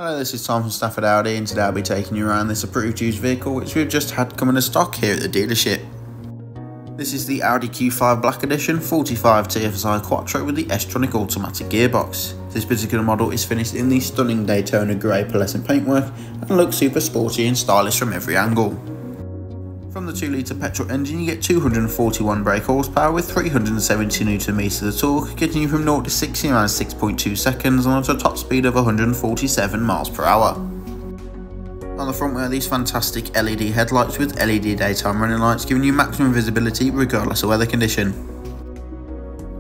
Hello, this is Tom from Stafford Audi, and today I'll be taking you around this approved used vehicle which we've just had come into stock here at the dealership. This is the Audi Q5 Black Edition 45 TFSI Quattro with the S-Tronic automatic gearbox. This particular model is finished in the stunning Daytona grey pearlescent paintwork and looks super sporty and stylish from every angle. From the 2-litre petrol engine you get 241 brake horsepower with 370 Nm of torque, getting you from 0 to 60 in around 6.2 seconds and onto a top speed of 147 mph. On the front we have these fantastic LED headlights with LED daytime running lights, giving you maximum visibility regardless of weather condition.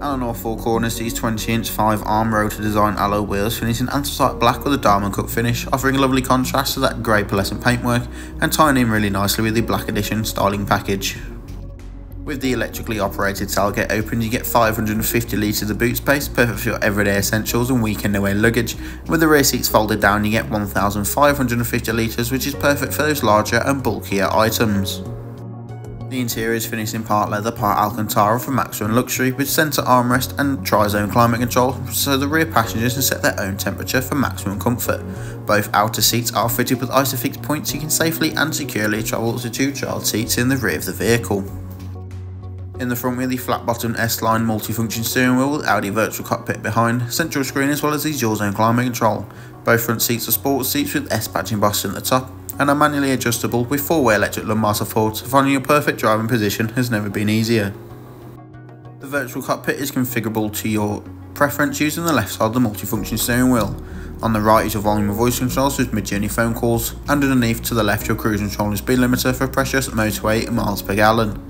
And on all four corners, these 20-inch 5-arm rotor design alloy wheels finish in anthracite black with a diamond cut finish, offering a lovely contrast to that grey pearlescent paintwork and tying in really nicely with the Black Edition styling package. With the electrically operated tailgate open, you get 550 litres of boot space, perfect for your everyday essentials and weekend away luggage. With the rear seats folded down, you get 1,550 litres, which is perfect for those larger and bulkier items. The interior is finished in part leather, part Alcantara for maximum luxury, with centre armrest and tri-zone climate control, so the rear passengers can set their own temperature for maximum comfort. Both outer seats are fitted with Isofix points, so you can safely and securely travel up to 2 child seats in the rear of the vehicle. In the front we have the flat-bottomed S-Line multifunction steering wheel with Audi virtual cockpit behind, central screen as well as the dual-zone climate control. Both front seats are sports seats with S-badge embossed at the top, and are manually adjustable with 4-way electric lumbar support, so finding your perfect driving position has never been easier. The virtual cockpit is configurable to your preference using the left side of the multifunction steering wheel. On the right is your volume of voice controls with mid-journey phone calls, and underneath to the left your cruise control and speed limiter for precious motorway miles per gallon.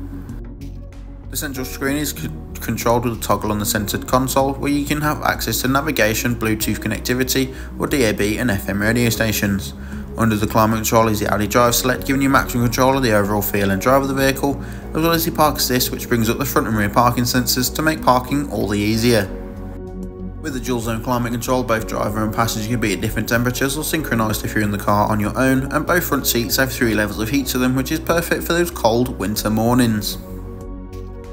The central screen is controlled with a toggle on the centred console, where you can have access to navigation, Bluetooth connectivity, or DAB and FM radio stations. Under the climate control is the Audi Drive Select, giving you maximum control of the overall feel and drive of the vehicle, as well as the Park Assist, which brings up the front and rear parking sensors to make parking all the easier. With the dual zone climate control, both driver and passenger can be at different temperatures or synchronised if you're in the car on your own, and both front seats have 3 levels of heat to them, which is perfect for those cold winter mornings.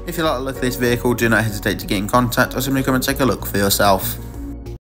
If you like the look of this vehicle, do not hesitate to get in contact or simply come and take a look for yourself.